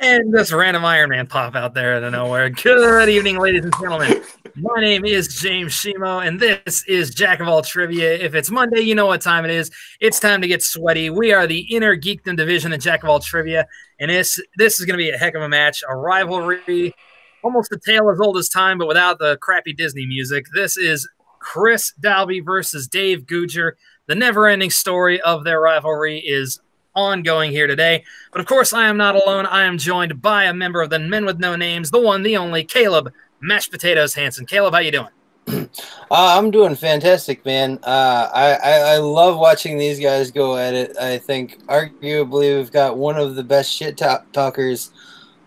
And this random Iron Man pop out there out of nowhere. Good evening, ladies and gentlemen. My name is James Shimo, and this is Jack of All Trivia. If it's Monday, you know what time it is. It's time to get sweaty. We are the Innergeekdom division of Jack of All Trivia, and this is going to be a heck of a match, a rivalry, almost a tale as old as time, but without the crappy Disney music. This is Chris Dalby versus Dave Goodger. The never-ending story of their rivalry is ongoing here today. But of course, I am not alone. I am joined by a member of the Men with No Names, the one, the only, Caleb Mashed Potatoes Hansen. Caleb, how you doing? I'm doing fantastic, man. I love watching these guys go at it. I think arguably we've got one of the best shit talkers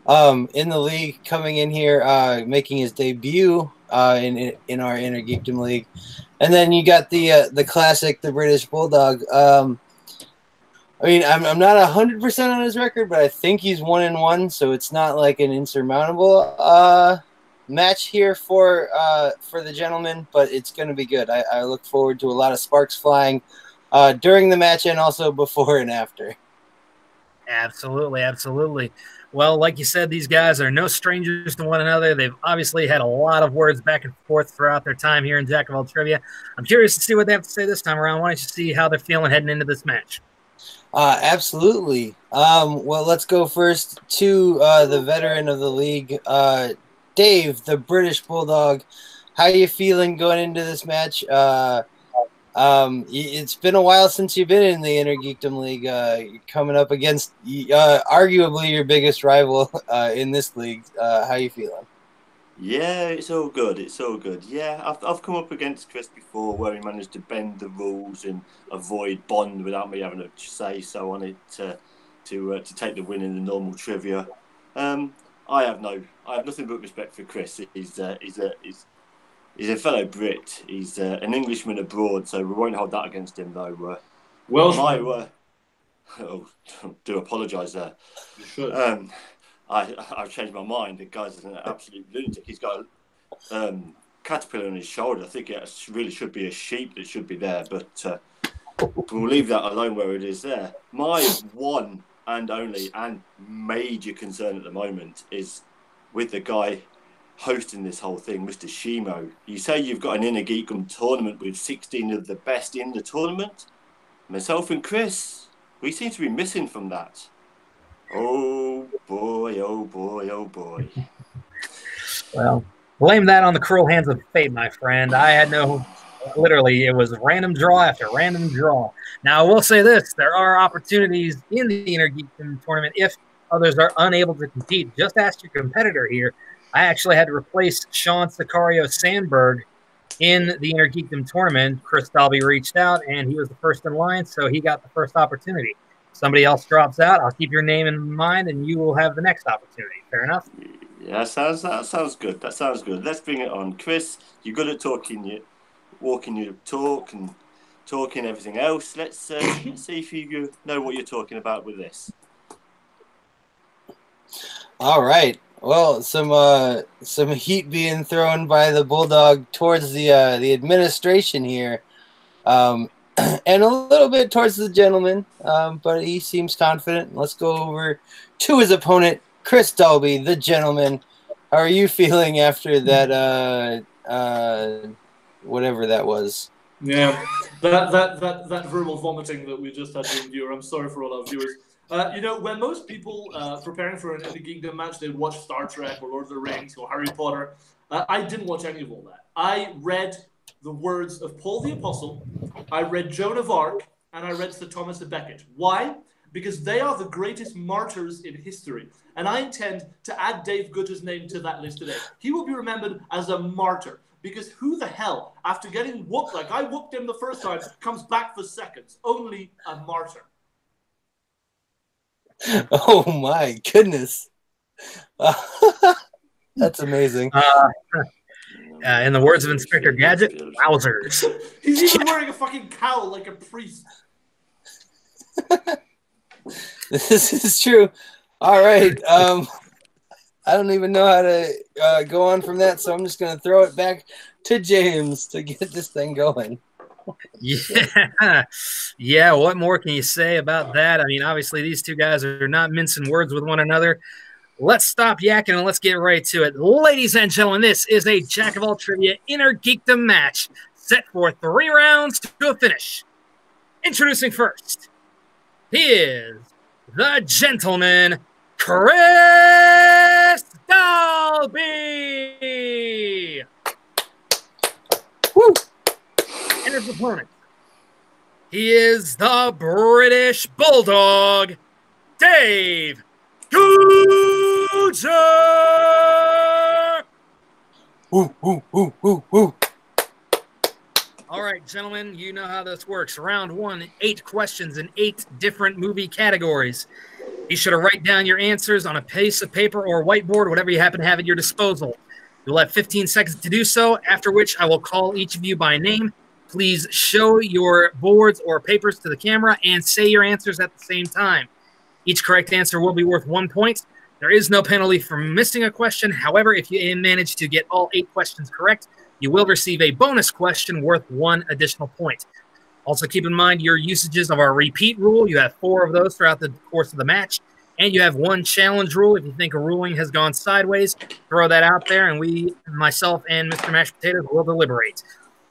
in the league coming in here, making his debut in our Innergeekdom League. And then you got the classic, the British Bulldog. I mean, I'm not 100% on his record, but I think he's 1-1, so it's not like an insurmountable match here for the gentleman, but it's going to be good. I look forward to a lot of sparks flying during the match and also before and after. Absolutely, absolutely. Well, like you said, these guys are no strangers to one another. They've obviously had a lot of words back and forth throughout their time here in Jack of All Trivia. I'm curious to see what they have to say this time around. Why don't you see how they're feeling heading into this match? Absolutely. Well, let's go first to the veteran of the league, Dave, the British Bulldog. How are you feeling going into this match? It's been a while since you've been in the Innergeekdom League. You're coming up against arguably your biggest rival in this league. How are you feeling? Yeah, it's all good. It's all good. Yeah, I've come up against Chris before where he managed to bend the rules and avoid Bond without me having to say so on it to take the win in the normal trivia. I have nothing but respect for Chris. He's a fellow Brit. He's an Englishman abroad, so we won't hold that against him though. Do apologise there. You should. I've changed my mind. The guy's an absolute lunatic. He's got a caterpillar on his shoulder. I think it really should be a sheep that should be there, but we'll leave that alone where it is there. My one and only and major concern at the moment is with the guy hosting this whole thing, Mr. Shimo. You say you've got an Innergeekdom tournament with 16 of the best in the tournament. Myself and Chris, we seem to be missing from that. Oh boy, oh boy, oh boy. Well, blame that on the cruel hands of fate, my friend. I had literally, it was random draw after random draw. Now, I will say this. There are opportunities in the Innergeekdom tournament if others are unable to compete. Just ask your competitor here. I actually had to replace Sean Sicario Sandberg in the Innergeekdom tournament. Chris Dalby reached out, and he was the first in line, so he got the first opportunity. Somebody else drops out, I'll keep your name in mind, and you will have the next opportunity. Fair enough? Yeah, that sounds good. That sounds good. Let's bring it on. Chris, you're good at walking your talk and talking everything else. Let's see if you know what you're talking about with this. All right. Well, some heat being thrown by the Bulldog towards the administration here. And a little bit towards the gentleman, but he seems confident. Let's go over to his opponent, Chris Dalby, the gentleman. How are you feeling after that, whatever that was? Yeah, that verbal vomiting that we just had to endure. I'm sorry for all our viewers. When most people preparing for an Innergeekdom match, they watch Star Trek or Lord of the Rings or Harry Potter. I didn't watch any of all that. I read the words of Paul the Apostle, I read Joan of Arc, and I read Sir Thomas à Becket. Why? Because they are the greatest martyrs in history. And I intend to add Dave Goodger's name to that list today. He will be remembered as a martyr. Because who the hell, after getting whooped like I whooped him the first time, comes back for seconds? Only a martyr. Oh my goodness. That's amazing. In the words of Inspector Gadget, wowzers. He's even wearing a fucking cowl like a priest. This is true. All right. I don't even know how to go on from that, so I'm just going to throw it back to James to get this thing going. Yeah. Yeah. What more can you say about that? I mean, obviously, these two guys are not mincing words with one another. Let's stop yakking and let's get right to it. Ladies and gentlemen, this is a Jack of all trivia inner geekdom match set for 3 rounds to a finish. Introducing first, he is the gentleman, Chris Dalby. Woo! And his opponent, he is the British Bulldog, Dave Goodger. Woo, woo, woo, woo, woo. All right, gentlemen, you know how this works. Round 1, 8 questions in 8 different movie categories. Be sure to write down your answers on a piece of paper or whiteboard, whatever you happen to have at your disposal. You'll have 15 seconds to do so, after which I will call each of you by name. Please show your boards or papers to the camera and say your answers at the same time. Each correct answer will be worth 1 point. There is no penalty for missing a question. However, if you manage to get all 8 questions correct, you will receive a bonus question worth 1 additional point. Also, keep in mind your usages of our repeat rule. You have 4 of those throughout the course of the match. And you have 1 challenge rule. If you think a ruling has gone sideways, throw that out there, and myself and Mr. Mashed Potatoes, will deliberate.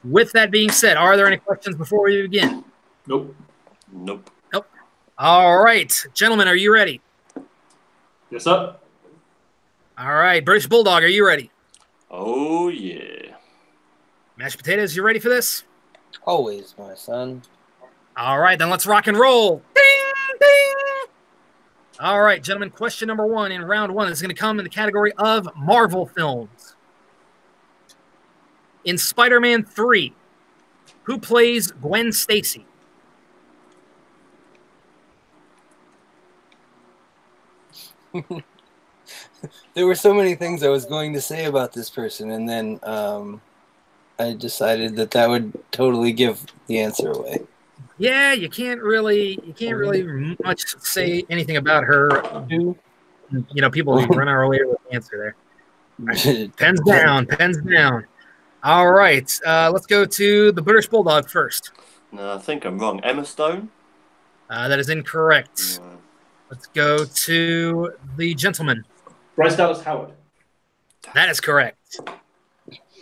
With that being said, are there any questions before we begin? Nope. Nope. Nope. All right. Gentlemen, are you ready? Yes, sir. All right. British Bulldog, are you ready? Oh, yeah. Mashed Potatoes, you ready for this? Always, my son. All right, then let's rock and roll. Ding, ding. All right, gentlemen, question number 1 in round 1 is going to come in the category of Marvel films. In Spider-Man 3, who plays Gwen Stacy? There were so many things I was going to say about this person, and then I decided that would totally give the answer away. Yeah, you can't really much say anything about her. You know, people run our way with the answer there. Pens down. All right, let's go to the British Bulldog first. No, I think I'm wrong. Emma Stone? That is incorrect. No. Let's go to the gentleman. Bryce Dallas Howard. That is correct.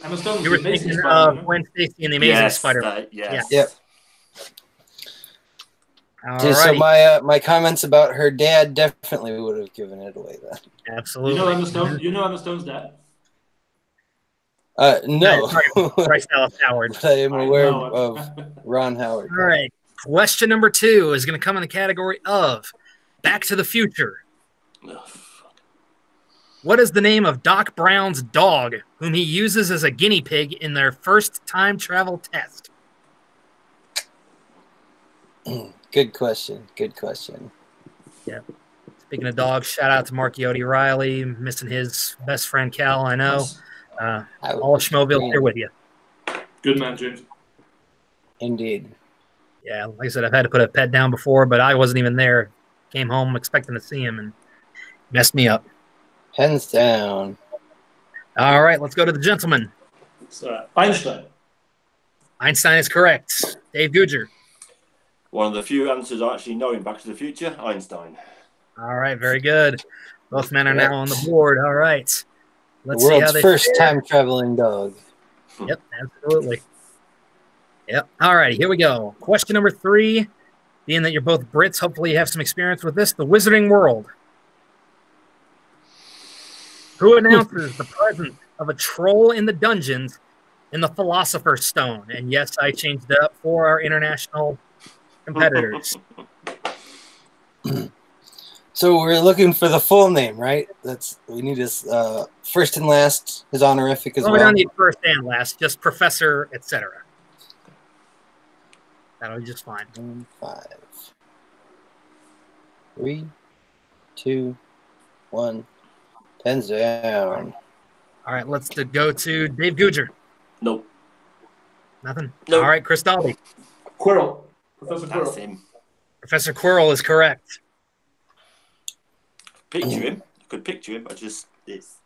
Emma Stone. You were thinking of Gwen Stacy in The Amazing Spider-Man. Yes. Yep. All So right. my comments about her dad definitely would have given it away then. Absolutely. You know Emma Stone. You know Emma Stone's dad. No. Bryce Dallas Howard. But I am aware of Ron Howard. All right. Question number 2 is going to come in the category of Back to the Future. Ugh. What is the name of Doc Brown's dog, whom he uses as a guinea pig in their first time travel test? Good question. Good question. Yeah. Speaking of dogs, shout out to Mark Yodi Riley, missing his best friend Cal, I know. All of Schmoville here with you. Good man, James. Indeed. Yeah, like I said, I've had to put a pet down before, but I wasn't even there. Came home expecting to see him and messed me up. Pens down. All right, let's go to the gentleman. So, Einstein. Einstein is correct. Dave Goodger. One of the few answers I actually know in Back to the Future, Einstein. All right, very good. Both men are now on the board. All right. Let's the see how world's they first fare. time-traveling dog. Yep, absolutely. Yep. All right, here we go. Question number 3. Being that you're both Brits, hopefully you have some experience with this. The Wizarding World. Who announces the presence of a troll in the dungeons in the Philosopher's Stone? And yes, I changed it up for our international competitors. So we're looking for the full name, right? We need his first and last, his honorific as well. We don't need first and last, just professor, etc. That'll be just fine. 5, 3, 2, 1. Pens down. All right, let's go to Dave Goodger. Nope. Nothing? Nope. All right, Chris Dalby. Quirrell. Professor Quirrell. That's him. Professor Quirrell is correct. Picture him. I could picture him, but just this.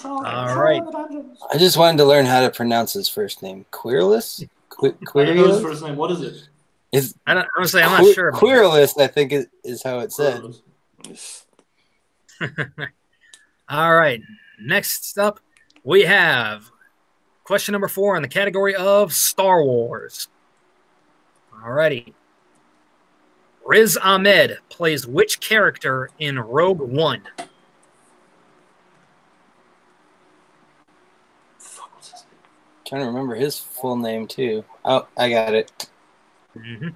All right. I just wanted to learn how to pronounce his first name. Quirrellus? I don't know his first name. What is it? I don't honestly. I'm not sure. Queerless, I think, is how it said. All right. Next up, we have question number 4 in the category of Star Wars. All righty. Riz Ahmed plays which character in Rogue One? Trying to remember his full name too. Oh, I got it. Mm-hmm.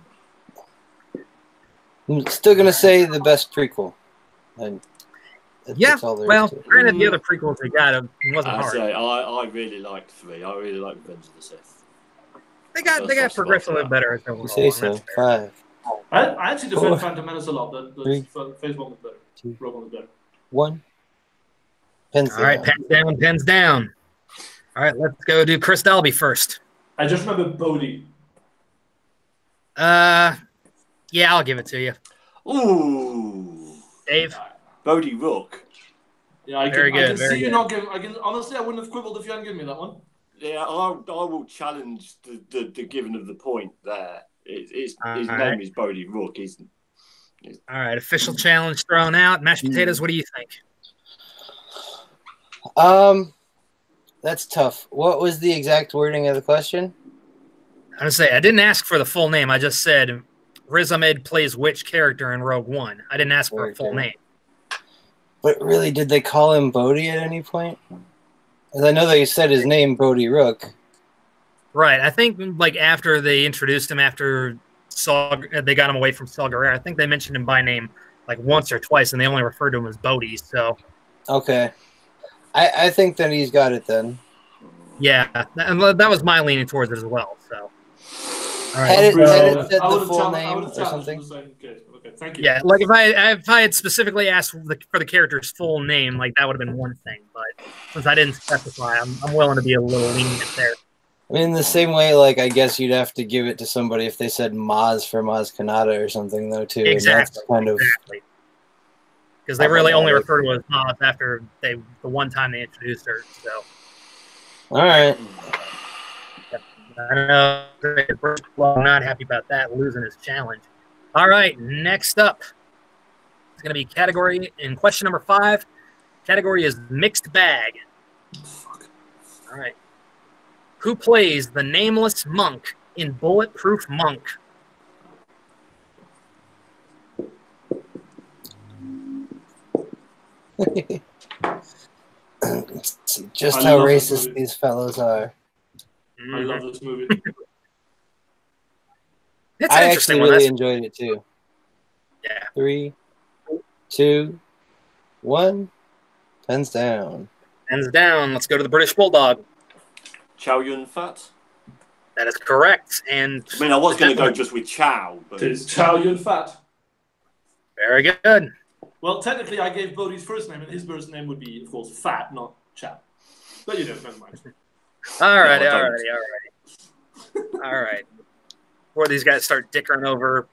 I'm still gonna say the best prequel. And Yeah, well, granted, the other prequels they got wasn't hard. I really liked 3. I really liked Revenge of the Sith. They got progressively better as they went along. You say so. 5. I actually defend Phantom Menace a lot. Phase 1 was better. 2, Rogue One was better. 1. Pens All right, pens down. All right, let's go do Chris Dalby first. I just remember Bodhi. Yeah, I'll give it to you. Ooh. Dave? Bodhi Rook. Yeah, I can see you not giving. Honestly, I wouldn't have quibbled if you hadn't given me that one. Yeah, I will challenge the giving of the point there. His name is Bodhi Rook, isn't it? All right, official challenge thrown out. Mashed potatoes, what do you think? That's tough. What was the exact wording of the question? I'm going to say, I didn't ask for the full name. I just said Riz Ahmed plays which character in Rogue One. I didn't ask for a full name. But really, did they call him Bodhi at any point? Because I know they said his name, Bodhi Rook. Right. I think like after they introduced him, after they got him away from Saw Gerrera, I think they mentioned him by name like once or twice, and they only referred to him as Bodhi. So, okay. I think that he's got it then. Yeah, and that was my leaning towards it as well. So, all right. Had it said the full name or something? Okay, thank you. Yeah, like if I had specifically asked for the character's full name, like that would have been one thing. But since I didn't specify, I'm willing to be a little lenient there. I mean, the same way, like I guess you'd have to give it to somebody if they said Maz for Maz Kanata or something, though, too. Exactly. Exactly. Because they really only refer to her as Maz after the one time they introduced her. So. All right. I know. I'm not happy about that, losing his challenge. All right, next up. It's going to be category in question number 5. Category is mixed bag. All right. Who plays the nameless monk in Bulletproof Monk? Just how racist these fellows are. I love this movie. I actually really enjoyed it too. Yeah. 3, 2, 1. Pens down. Pens down. Let's go to the British Bulldog. Chow Yun Fat. That is correct. And I mean, I was going to go just with Chow, but it's Chow Yun Fat. Very good. Well, technically, I gave Bodhi's first name, and his first name would be, of course, Fat, not Chow. But you know, never mind. All right. Before these guys start dickering over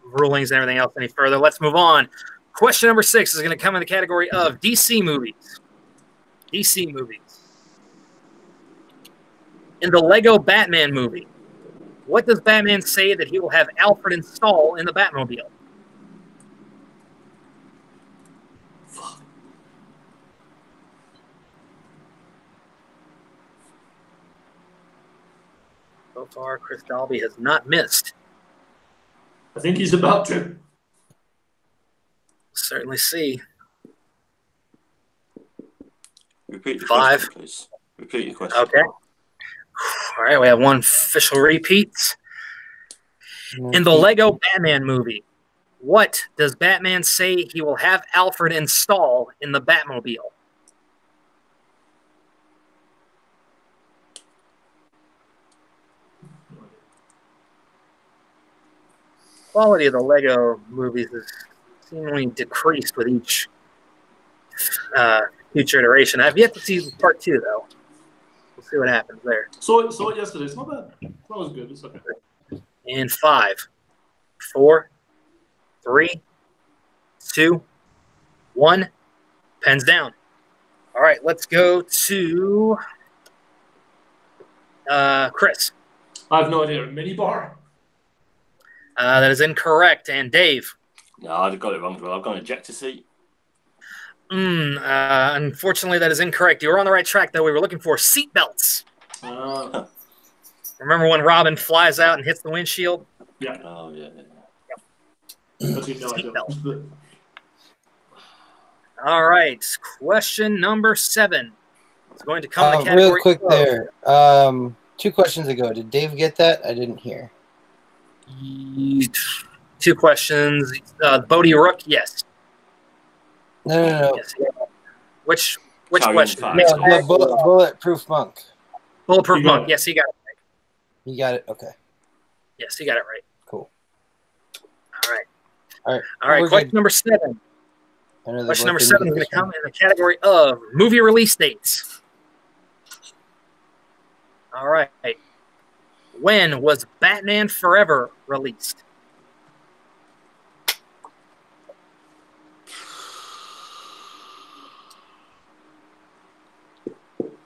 rulings and everything else any further, let's move on. Question number 6 is going to come in the category of DC movies. DC movies. In the Lego Batman movie, what does Batman say that he will have Alfred install in the Batmobile? So far, Chris Dalby has not missed. I think he's about to. Certainly see. Repeat the 5. question, please. Repeat your question. Okay. All right, we have one official repeat. In the Lego Batman movie, what does Batman say he will have Alfred install in the Batmobile? Quality of the Lego movies is seemingly decreased with each future iteration. I've yet to see part 2, though. We'll see what happens there. Saw it yesterday. It's not bad. That was good. It's okay. And 5, 4, 3, 2, 1. Pens down. All right, let's go to Chris. I have no idea. Minibar? That is incorrect. And Dave? No, I'd have got it wrong as well. I've gone ejector seat. Unfortunately, that is incorrect. You were on the right track, though. We were looking for seat belts. Remember when Robin flies out and hits the windshield? Yeah. Oh, yeah. Seat belt. All right. Question number 7. It's going to come in the category. Real quick there. 2 questions ago. Did Dave get that? I didn't hear. 2 questions. Bodie Rook, yes. No. Yes. Which Carry question? on, No, the Bulletproof Monk. Bulletproof Monk. Yes, he got it right. You got it? Okay. Yes, he got it right. Cool. All right. Question number 7. Question number 7 is going to come in the category of movie release dates. All right. When was Batman Forever released?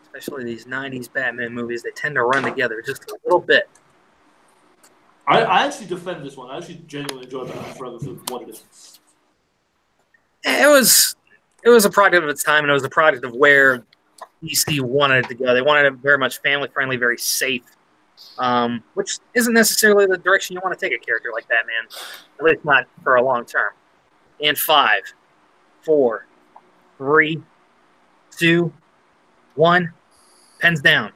Especially these 90s Batman movies, they tend to run together just a little bit. I actually defend this one. I actually genuinely enjoy Batman Forever for what it is. It was a product of its time, and it was a product of where DC wanted it to go. They wanted it very much family-friendly, very safe, which isn't necessarily the direction you want to take a character like Batman, at least not for a long term. And 5, 4, 3, 2, 1, pens down.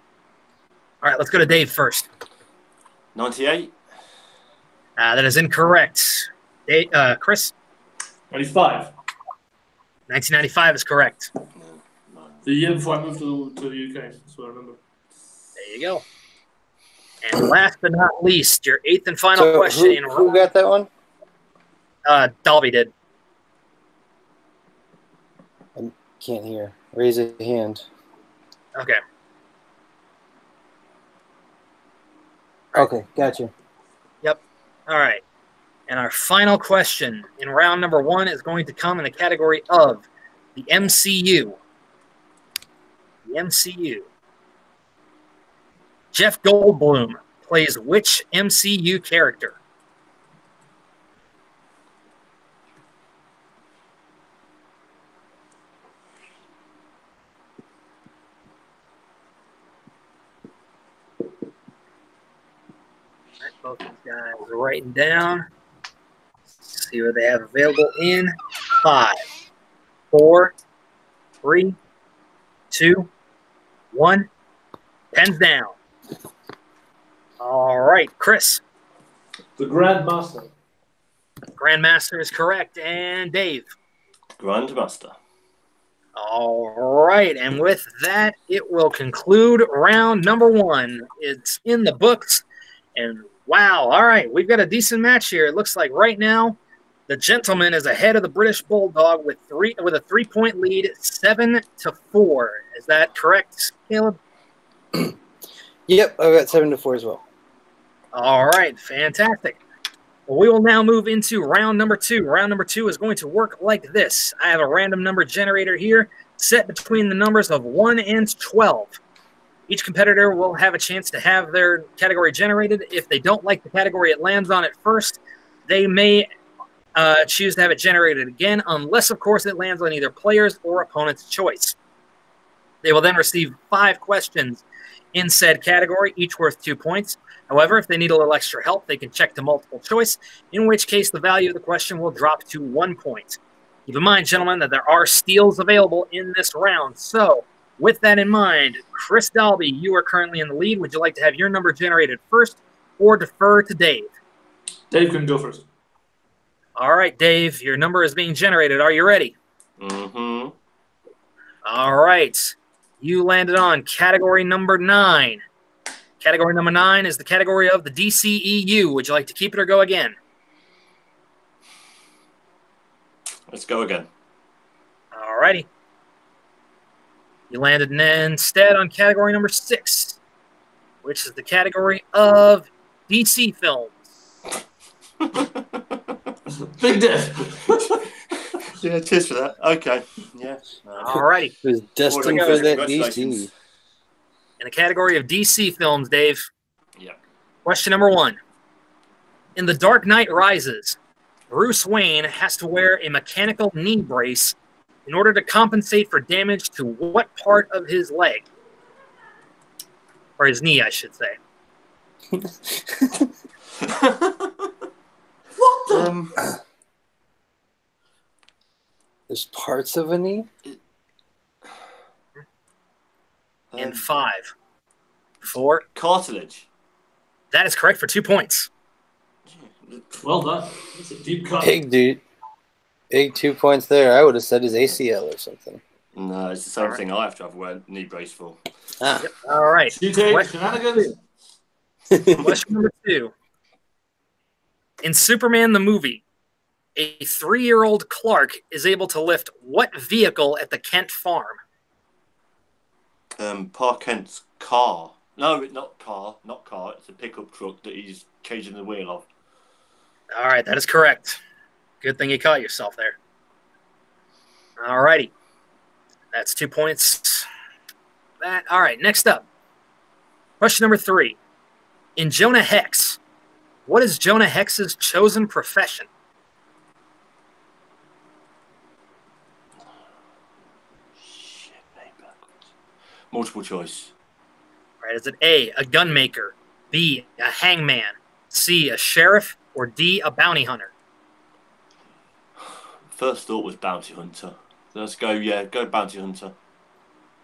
All right, let's go to Dave first. 98. That is incorrect. Dave, Chris? 95. 1995 is correct. The year before I moved to the UK. That's what I remember. There you go. And last but not least, your 8th and final question. Who got that one? Dalby did. I can't hear. Raise a hand. Okay. Okay, gotcha. Yep. All right. And our final question in round number 1 is going to come in the category of the MCU. The MCU. Jeff Goldblum plays which MCU character? All right, both these guys are writing down. See what they have available in 5, 4, 3, 2, 1. Pens down. All right, Chris. The Grandmaster. Grandmaster is correct. And Dave. Grandmaster. All right, and with that, it will conclude round number 1. It's in the books, and wow, all right, we've got a decent match here. It looks like right now, the gentleman is ahead of the British Bulldog with a 3-point lead, 7-4. Is that correct, Caleb? Yep, I've got 7-4 as well. All right, fantastic. Well, we will now move into round number 2. Round number 2 is going to work like this. I have a random number generator here set between the numbers of 1 and 12. Each competitor will have a chance to have their category generated. If they don't like the category it lands on at first, they may choose to have it generated again, unless, of course, it lands on either player's or opponent's choice. They will then receive 5 questions in said category, each worth 2 points. However, if they need a little extra help, they can check to multiple choice, in which case the value of the question will drop to 1 point. Keep in mind, gentlemen, that there are steals available in this round. So, with that in mind, Chris Dalby, you are currently in the lead. Would you like to have your number generated first or defer to Dave? Dave can go first. All right, Dave, your number is being generated. Are you ready? Mm-hmm. All right. You landed on category number 9. Category number 9 is the category of the DCEU. Would you like to keep it or go again? Let's go again. All righty. You landed instead on category number 6, which is the category of DC films. Big diff. Yeah, cheers for that. Okay. Yeah. All righty. It was destined for that DC. In the category of DC films, Dave. Yeah. Question number 1. In The Dark Knight Rises, Bruce Wayne has to wear a mechanical knee brace in order to compensate for damage to what part of his leg? Or his knee, I should say. What the? There's parts of a knee? In 5, 4. Cartilage. That is correct for 2 points. Well done. That's a deep cut. Big, dude. Big 2 points there. I would have said his ACL or something. No, it's the same thing I have to have a knee brace for. Ah. Yep. All right. Shenanigans. Question number 2. In Superman the movie, a 3-year-old Clark is able to lift what vehicle at the Kent farm? Pa Kent's car. No, not car. It's a pickup truck that he's changing the wheel of. All right, that is correct. Good thing you caught yourself there. All righty. That's 2 points. All right, next up. Question number 3. In Jonah Hex, what is Jonah Hex's chosen profession? Shit, mate. Multiple choice. All right, is it A, a gunmaker, B, a hangman, C, a sheriff, or D, a bounty hunter? First thought was bounty hunter. Let's go, go bounty hunter.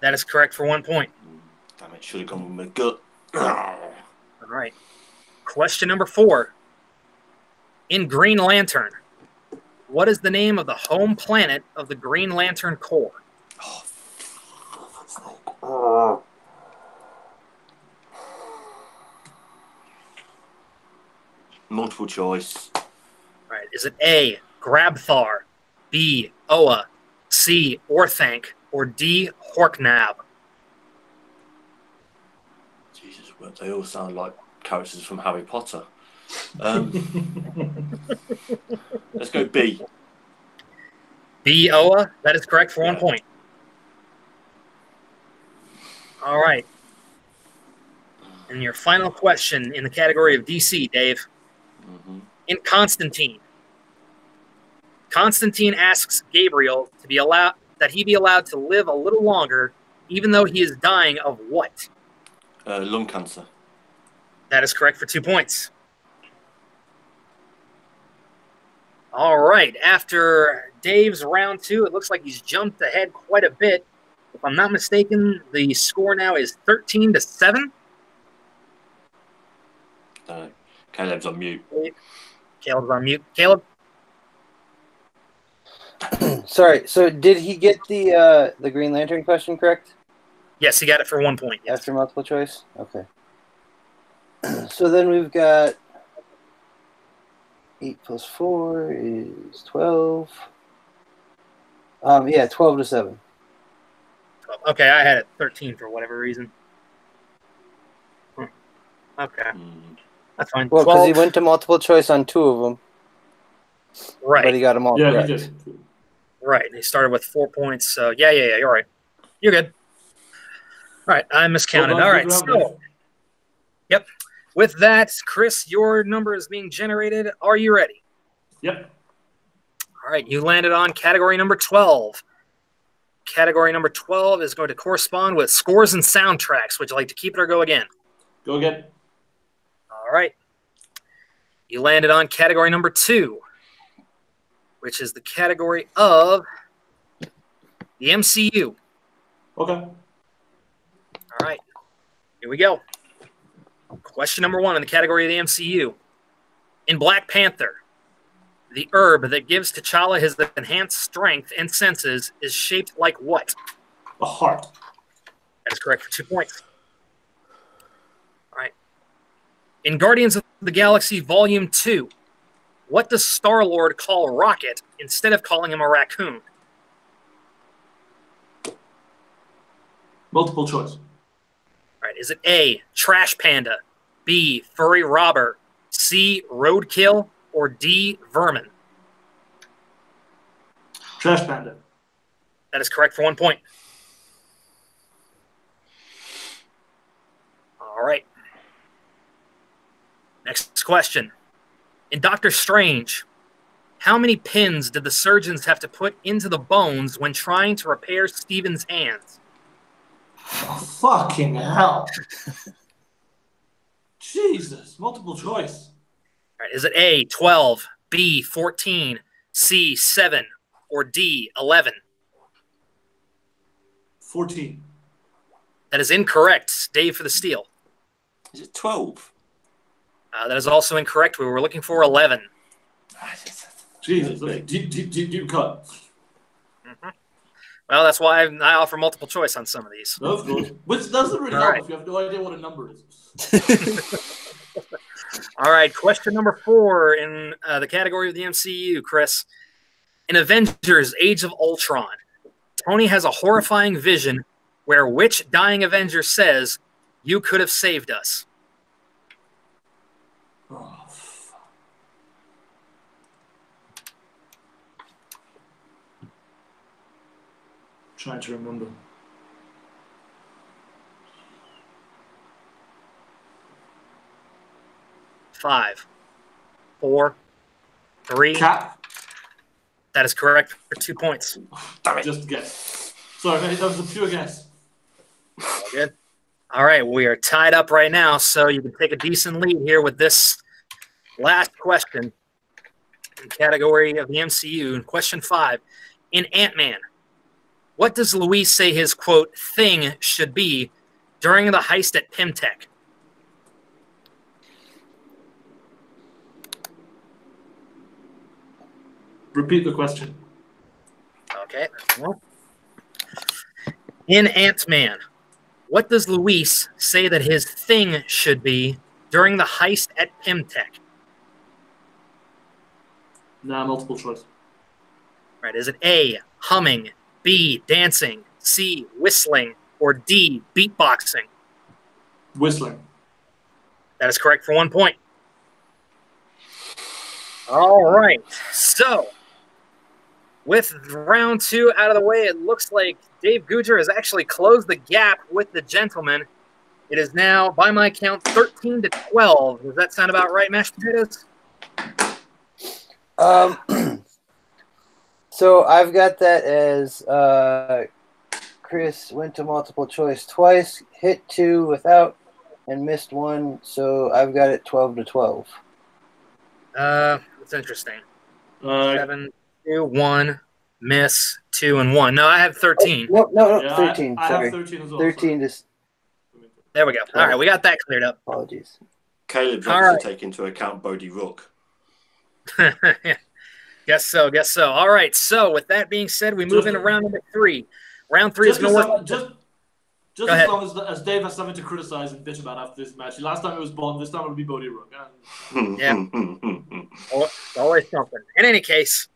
That is correct for 1 point. Damn it, should have gone with my gut. All right. Question number 4. In Green Lantern, what is the name of the home planet of the Green Lantern Corps? Multiple choice. All right. Is it A, Grabthar, B, Oa, C, Orthanc, or D, Horknab? Jesus, well, they all sound like characters from Harry Potter. Let's go B. B, Oa. That is correct for 1 point. All right. And your final question in the category of DC, Dave. Mm-hmm. In Constantine, Constantine asks Gabriel to be allowed to live a little longer, even though he is dying of what? Lung cancer. That is correct for 2 points. All right. After Dave's round 2, it looks like he's jumped ahead quite a bit. If I'm not mistaken, the score now is 13-7. Caleb's on mute. Caleb's on mute. Caleb? Sorry, so did he get the Green Lantern question correct? Yes, he got it for 1 point. Yes. After multiple choice? Okay. So then we've got 8 plus 4 is 12. 12-7. Okay, I had it 13 for whatever reason. Okay. That's fine. Well, because he 12. went to multiple choice on 2 of them. Right. But he got them all correct. He did. Right. He started with 4 points. So, yeah. You're right. You're good. All right. I miscounted. All right. So, yep. With that, Chris, your number is being generated. Are you ready? Yep. All right. You landed on category number 12. Category number 12 is going to correspond with scores and soundtracks. Would you like to keep it or go again? Go again. All right. You landed on category number 2, which is the category of the MCU. Okay. All right. Here we go. Question number 1 in the category of the MCU. In Black Panther, the herb that gives T'Challa his enhanced strength and senses is shaped like what? A heart. That is correct for 2 points. All right. In Guardians of the Galaxy Volume 2, what does Star-Lord call Rocket instead of calling him a raccoon? Multiple choice. All right. Is it A, Trash Panda, B, Furry Robber, C, Roadkill, or D, Vermin? Trash Panda. That is correct for 1 point. All right. Next question. In Doctor Strange, how many pins did the surgeons have to put into the bones when trying to repair Stephen's hands? Oh, fucking hell. Jesus, multiple choice. All right, is it A, 12, B, 14, C, 7, or D, 11? 14. That is incorrect. Dave for the steal. Is it 12? That is also incorrect. We were looking for 11. Jesus, deep cut. Mm-hmm. Well, that's why I offer multiple choice on some of these. No, of course. Which doesn't really help if you have no idea what a number is. All right, question number 4 in the category of the MCU, Chris. In Avengers Age of Ultron, Tony has a horrifying vision where which dying Avenger says, "You could have saved us"? Oh, fuck. Trying to remember. 5, 4, 3. Cap. That is correct for 2 points. Damn it. Just a guess. Sorry, mate, that was a pure guess. All good. All right, we are tied up right now, so you can take a decent lead here with this last question in category of the MCU. Question 5. In Ant-Man, what does Luis say his, quote, thing should be during the heist at Pimtech? Repeat the question. Okay. In Ant-Man, what does Luis say that his thing should be during the heist at Pimtech? Nah, multiple choice. Right. Is it A, humming, B, dancing, C, whistling, or D, beatboxing? Whistling. That is correct for 1 point. All right. So, with round 2 out of the way, it looks like Dave Goodger has actually closed the gap with the gentleman. It is now, by my count, 13-12. Does that sound about right, mashed potatoes? So I've got that as Chris went to multiple choice twice, hit 2 without, and missed 1. So I've got it 12-12. That's interesting. 7, 2, 1, miss, 2, and 1. No, I have 13. No, Yeah, 13. I sorry. have 13 as well. 13 just. There we go. All right, we got that cleared up. Apologies. Caleb's All obviously right. take into account Bodie Rook. Guess so. All right, so with that being said, we move into round number 3. Round 3 is going to work. Just Go as ahead. long as Dave has something to criticize and bitch about after this match. Last time it was Bond, this time it'll be Bodie Rook. Yeah. Always something. In any case,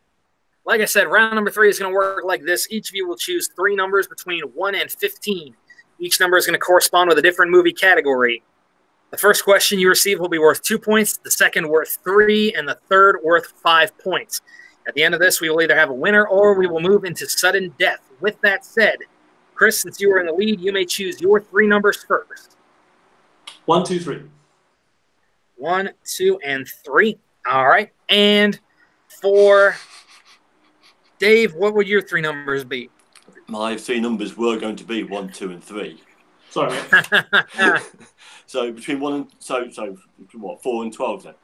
like I said, round number 3 is going to work like this. Each of you will choose 3 numbers between 1 and 15. Each number is going to correspond with a different movie category. The first question you receive will be worth 2 points, the second worth 3, and the third worth 5 points. At the end of this, we will either have a winner or we will move into sudden death. With that said, Chris, since you are in the lead, you may choose your 3 numbers first. 1, 2, 3. 1, 2, and 3. All right. And for Dave, what would your 3 numbers be? My 3 numbers were going to be 1, 2, and 3. Sorry, mate. So between 1 and so what? 4 and 12 then.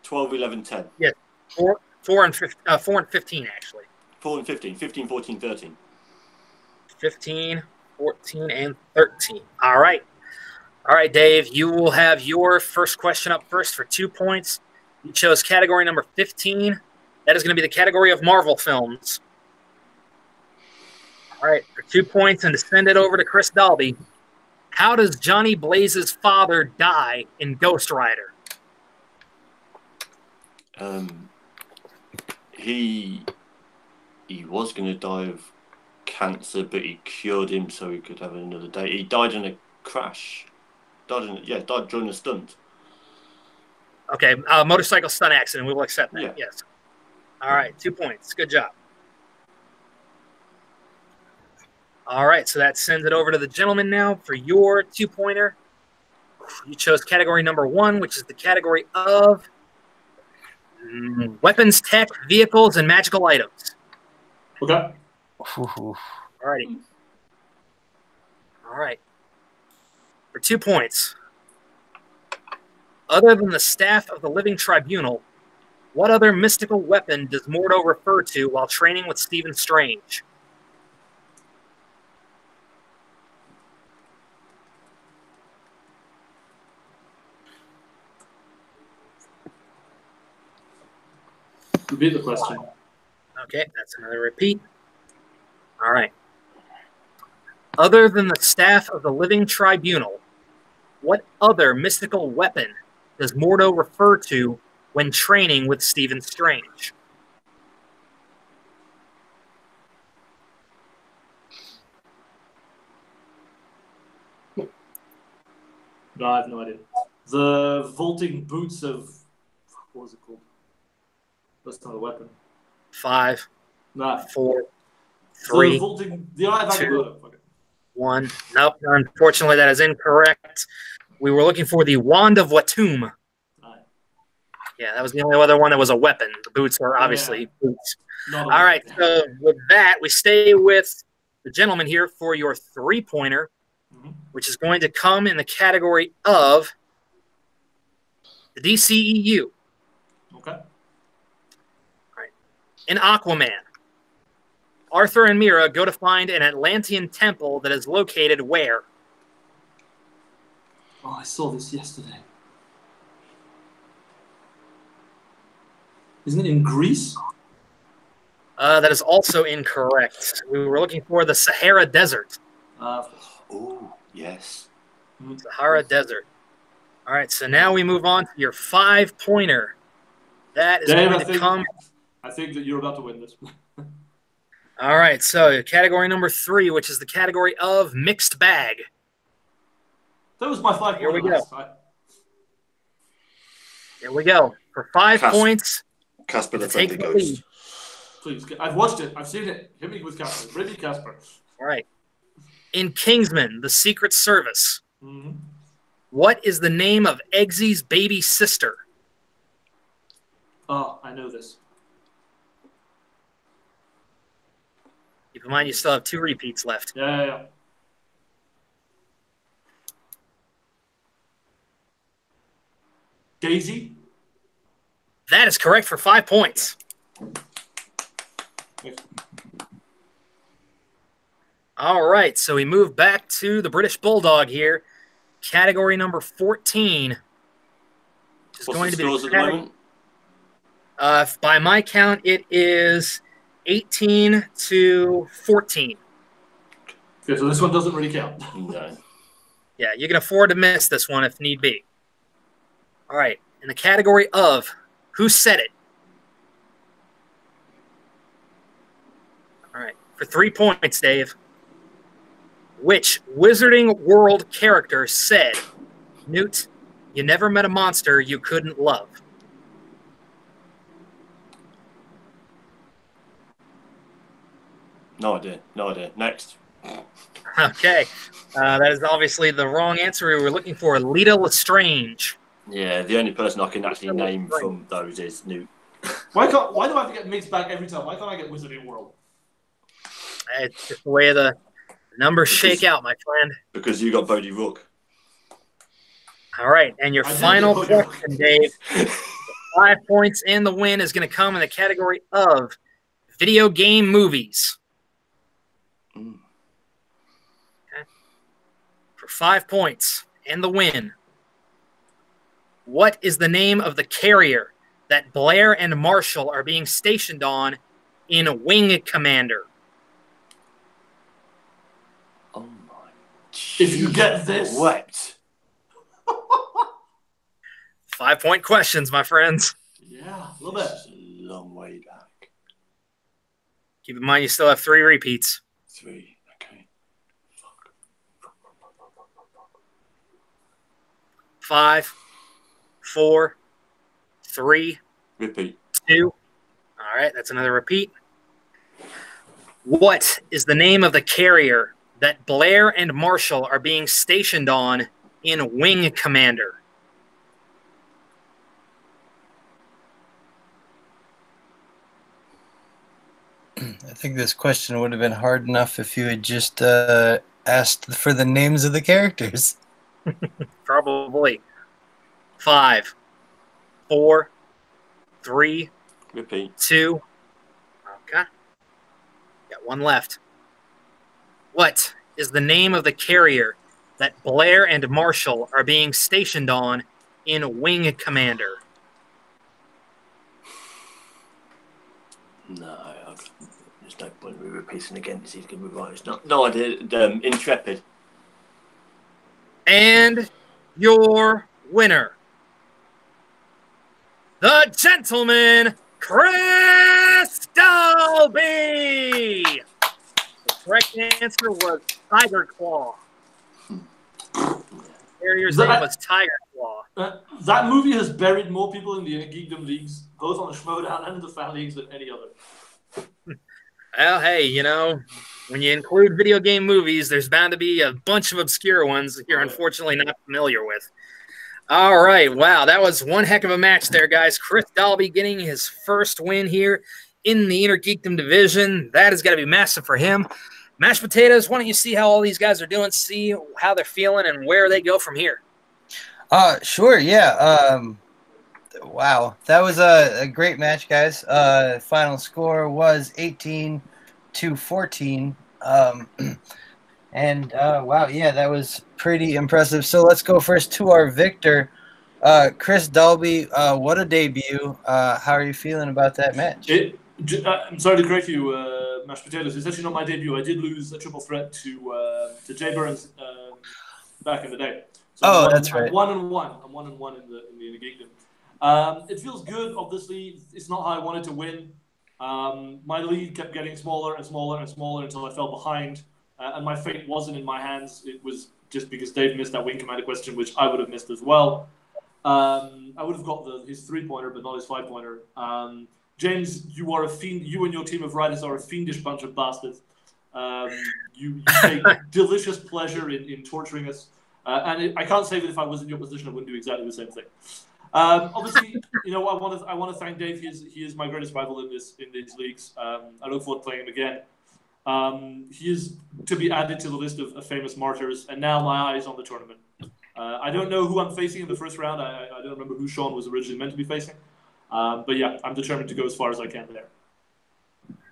12, 11, 10. Yes, 4 and 15 actually. 4 and 15. 15, 14, 13. 15, 14, and 13. All right. All right, Dave, you will have your first question up first for 2 points. You chose category number 15. That is going to be the category of Marvel films. All right, for 2 points, and to send it over to Chris Dalby, how does Johnny Blaze's father die in Ghost Rider? He was going to die of cancer, but he cured him so he could have another day. He died in a crash. Died during a stunt. Okay, motorcycle stunt accident. We will accept that. Yeah. Yes. All right, 2 points. Good job. All right, so that sends it over to the gentleman now for your 2-pointer. You chose category number 1, which is the category of weapons, tech, vehicles, and magical items. Okay. All righty. All right. For 2 points. Other than the staff of the Living Tribunal, what other mystical weapon does Mordo refer to while training with Stephen Strange? Repeat the question. Okay, that's another repeat. All right. Other than the staff of the Living Tribunal, what other mystical weapon does Mordo refer to when training with Stephen Strange? No, I have no idea. The vaulting boots of... What was it called? That's not a weapon. 5, Nah. 4, 3, The vaulting... The Eye of Agamotto. Okay. 1. Nope, unfortunately that is incorrect. We were looking for the Wand of Watum. Yeah, that was the only other one that was a weapon. The boots are obviously boots. All right, so with that, we stay with the gentleman here for your 3-pointer, which is going to come in the category of the DCEU. Okay. All right. In Aquaman, Arthur and Mira go to find an Atlantean temple that is located where? Oh, I saw this yesterday. Isn't it in Greece? That is also incorrect. We were looking for the Sahara Desert. Oh, yes. Sahara Desert. All right, so now we move on to your 5-pointer. That is Dave, going to come. I think that you're about to win this. All right, so category number 3, which is the category of mixed bag. That was my 5 Here we pointer. go. Here we go. For 5 points, Casper the take Friendly the Ghost. lead. Please, I've watched it. I've seen it. Hit me with Casper. Bring me Casper. All right. In Kingsman, the Secret Service, what is the name of Eggsy's baby sister? Oh, I know this. Keep in mind you still have 2 repeats left. Yeah. Daisy? That is correct for 5 points. All right, so we move back to the British Bulldog here. Category number 14. Is What's going the to be scores at the moment? By my count, it is 18 to 14. Okay, so this one doesn't really count. No. Yeah, you can afford to miss this one if need be. All right, in the category of Who Said It? All right, for 3 points, Dave. Which Wizarding World character said, Newt, you never met a monster you couldn't love? No idea. Next. Okay, that is obviously the wrong answer. We were looking for Lita Lestrange. Yeah, the only person I can actually name from those is Newt. Why do I have to get mixed back every time? Why can't I get Wizarding World? It's just the way the numbers shake out, my friend. Because you got Bodhi Rook. All right, and your final question, Dave. 5 points and the win is going to come in the category of video game movies. Okay. For 5 points and the win, what is the name of the carrier that Blair and Marshall are being stationed on in Wing Commander? Oh my. If you get this. What? 5-point questions, my friends. Yeah, a little bit. It's a long way back. Keep in mind you still have 3 repeats. 3, okay. 5, 4, 3, Repeat. 2. All right, that's another repeat. What is the name of the carrier that Blair and Marshall are being stationed on in Wing Commander? I think this question would have been hard enough if you had just asked for the names of the characters. Probably. 5, 4, 3, Repeat. 2. Okay. Got one left. What is the name of the carrier that Blair and Marshall are being stationed on in Wing Commander? No, there's no point in me repeating again because he's going to be right. It's not. No idea. Intrepid. And your winner, the gentleman, Chris Dalby. The correct answer was Tiger Claw. Carrier's name was Tiger Claw. That movie has buried more people in the Innergeekdom leagues, both on the Schmodown and in the fan leagues, than any other. Well, hey, you know, when you include video game movies, there's bound to be a bunch of obscure ones that you're unfortunately not familiar with. All right, wow, that was one heck of a match there, guys. Chris Dalby getting his first win here in the Innergeekdom division. That has got to be massive for him. Mashed Potatoes, why don't you see how all these guys are doing, see how they're feeling, and where they go from here? Sure, yeah. Wow, that was a great match, guys. Final score was 18-14. And wow, yeah, that was pretty impressive. So let's go first to our victor, Chris Dalby. What a debut. How are you feeling about that match? I'm sorry to correct you, Mashed Potatoes. It's actually not my debut. I did lose a triple threat to Jay Burns back in the day. So that's right. I'm 1-1. I'm 1-1 in the Innergeekdom. It feels good. Obviously, it's not how I wanted to win. My lead kept getting smaller and smaller and smaller until I fell behind. And my fate wasn't in my hands. It was just because Dave missed that Wing Commander question, which I would have missed as well. I would have got his 3-pointer, but not his 5-pointer. James, you are a fiend. You and your team of writers are a fiendish bunch of bastards. You take delicious pleasure in torturing us. And I can't say that if I was in your position, I wouldn't do exactly the same thing. Obviously, you know, I want to thank Dave. He is my greatest rival in these leagues. I look forward to playing him again. He is to be added to the list of famous martyrs, and now my eye is on the tournament. I don't know who I'm facing in the first round. I don't remember who Sean was originally meant to be facing. But yeah, I'm determined to go as far as I can there.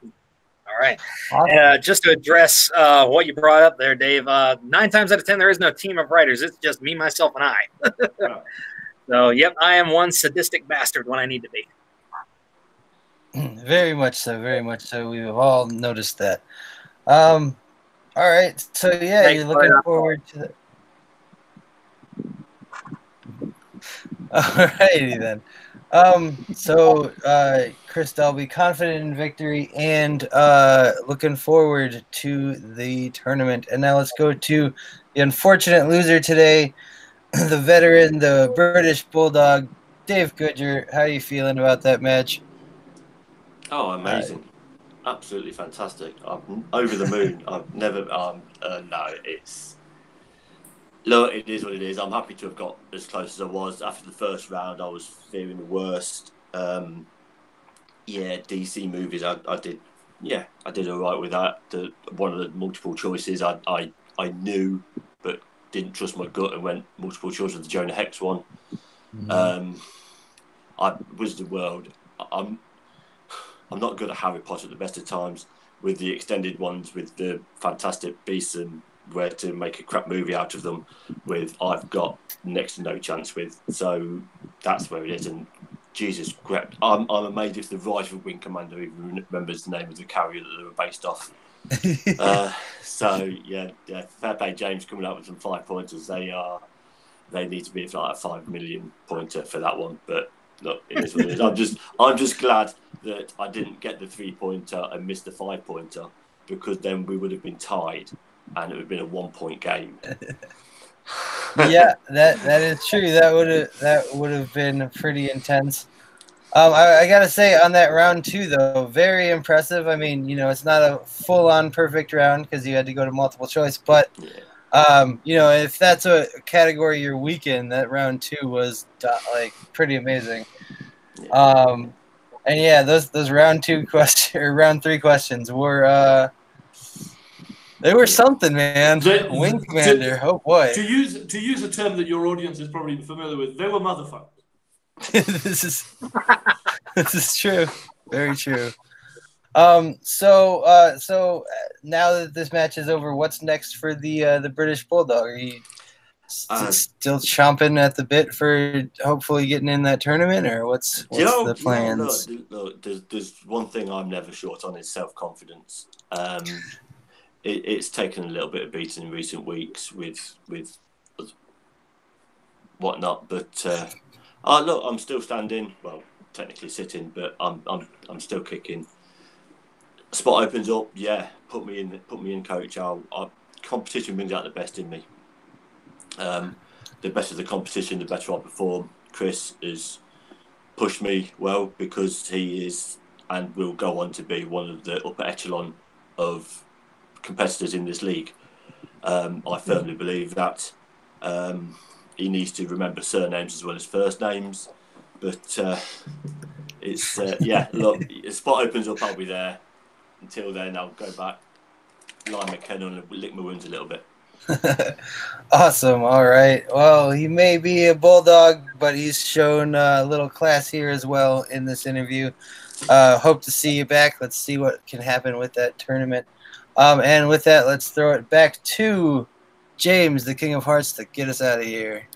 All right. Awesome. Just to address what you brought up there, Dave, 9 times out of 10, there is no team of writers. It's just me, myself, and I. Yeah. So, yep, I am one sadistic bastard when I need to be. Very much so, very much so. We've all noticed that. All right, so yeah, you're looking forward to the... All righty then. So Chris Dalby, confident in victory and looking forward to the tournament. And now let's go to the unfortunate loser today, the veteran, the British Bulldog, Dave Goodger. How are you feeling about that match? Oh, amazing. Absolutely fantastic. I'm over the moon. I've never, no, it's, look, it is what it is. I'm happy to have got as close as I was. After the first round, I was fearing the worst. DC movies, I did all right with that. One of the multiple choices, I knew, but didn't trust my gut and went multiple choice with the Jonah Hex one. Mm-hmm. Wizard World, I'm not good at Harry Potter at the best of times. With the extended ones, with the Fantastic Beasts and where to make a crap movie out of them, I've got next to no chance with. So that's where it is. And Jesus Christ, I'm amazed if the writer of Wing Commander even remembers the name of the carrier that they were based off. So yeah, fair play James coming up with some 5-pointers. They need to be like a 5 million pointer for that one. But look, it is what it is. I'm just glad that I didn't get the 3-pointer and missed the 5-pointer, because then we would have been tied and it would have been a 1-point game. Yeah, that is true. That would have been pretty intense. I gotta say, on that round 2 though, very impressive. I mean, it's not a full-on perfect round because you had to go to multiple choice, but If that's a category you're weak in, that round 2 was like pretty amazing. And yeah, those round 2 questions or round 3 questions were they were something, man. Wing Commander, oh boy. To use a term that your audience is probably familiar with, they were motherfuckers. This is true, very true. So now that this match is over, what's next for the British Bulldog? Are you still chomping at the bit for hopefully getting in that tournament, or what's the plans? Look, there's one thing I'm never short on is self-confidence. It's taken a little bit of beating in recent weeks with whatnot, but look, I'm still standing. Well, technically sitting, but I'm still kicking. Spot opens up, yeah. Put me in, coach. Competition brings out the best in me. The better the competition, the better I perform. Chris has pushed me well because he is and will go on to be one of the upper echelon of competitors in this league. I firmly believe that he needs to remember surnames as well as first names. But it's look, the spot opens up, I'll be there. Until then, I'll go back, lie my kennel and lick my wounds a little bit. Awesome. All right. Well, he may be a bulldog, but he's shown a little class here as well in this interview. Hope to see you back. Let's see what can happen with that tournament. And with that, let's throw it back to James, the King of Hearts, to get us out of here.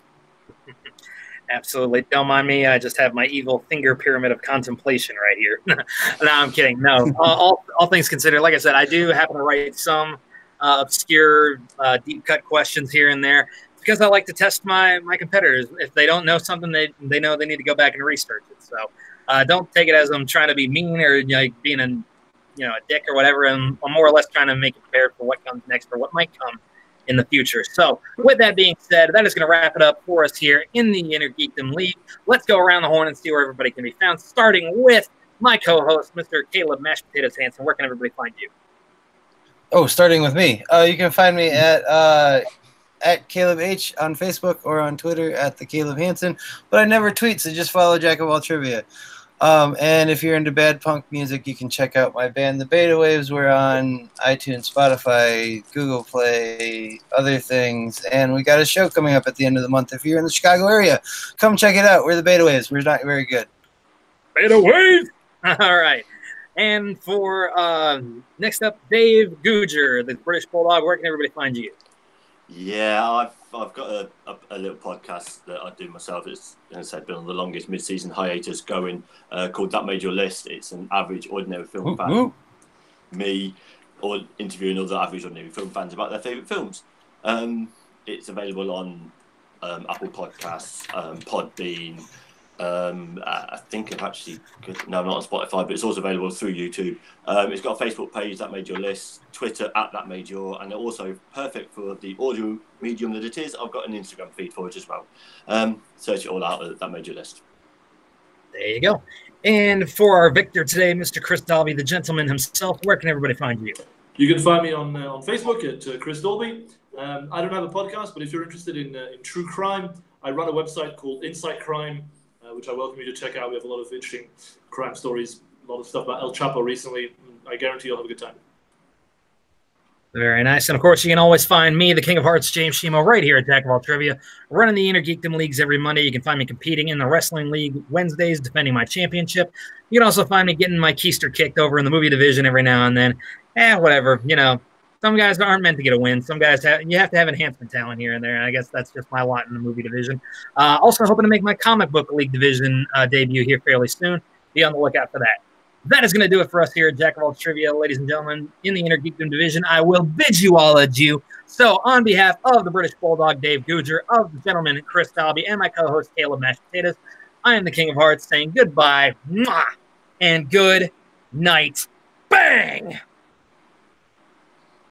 Absolutely. Don't mind me. I just have my evil finger pyramid of contemplation right here. No, I'm kidding. No, all things considered, like I said, I do happen to write some obscure, deep cut questions here and there because I like to test my competitors. If they don't know something, they know they need to go back and research it. So don't take it as I'm trying to be mean or being a dick or whatever. I'm more or less trying to make it prepared for what comes next or what might come in the future. So with that being said, that is going to wrap it up for us here in the Innergeekdom League. Let's go around the horn and see where everybody can be found, starting with my co-host, Mr. Caleb Mashed Potatoes Hansen. Where can everybody find you? Oh, starting with me. You can find me at Caleb H on Facebook or on Twitter at the Caleb Hansen, but I never tweet, so just follow Jack of All Trivia. And if you're into bad punk music, you can check out my band, The Beta Waves. We're on iTunes, Spotify, Google Play, other things. And we got a show coming up at the end of the month. If you're in the Chicago area, come check it out. We're The Beta Waves. We're not very good. Beta Waves! All right. And for next up, Dave Goodger, the British Bulldog. Where can everybody find you? Yeah, I've got a little podcast that I do myself. It's, as I said, been on the longest mid-season hiatus going, called That Made Your List. It's an average, ordinary film fan. Me, or interviewing other average, ordinary film fans about their favourite films. It's available on Apple Podcasts, Podbean. I think I've actually not on Spotify, but it's also available through YouTube. It's got a Facebook page, That Made Your List, Twitter at That Made Your, and also perfect for the audio medium that it is. I've got an Instagram feed for it as well. Search it all out at That Made Your List. There you go. And for our victor today, Mr. Chris Dalby, the gentleman himself, where can everybody find you? You can find me on Facebook at Chris Dalby. I don't have a podcast, but if you're interested in true crime, I run a website called Insight Crime, which I welcome you to check out. We have a lot of interesting crime stories, a lot of stuff about El Chapo recently. I guarantee you'll have a good time. Very nice. And, of course, you can always find me, the King of Hearts, James Shimo, right here at Jack of All Trivia, running the Innergeekdom Leagues every Monday. You can find me competing in the Wrestling League Wednesdays, defending my championship. You can also find me getting my keister kicked over in the movie division every now and then. Whatever. Some guys aren't meant to get a win. Some guys you have to have enhancement talent here and there, and I guess that's just my lot in the movie division. Also hoping to make my comic book league division debut here fairly soon. Be on the lookout for that. That is going to do it for us here at Jack of All Trivia, ladies and gentlemen. In the Innergeekdom division, I will bid you all adieu. So on behalf of the British Bulldog, Dave Goodger, of the gentleman, Chris Dalby, and my co-host, Caleb Mashed Potatoes, I am the King of Hearts saying goodbye, mwah, and good night. Bang!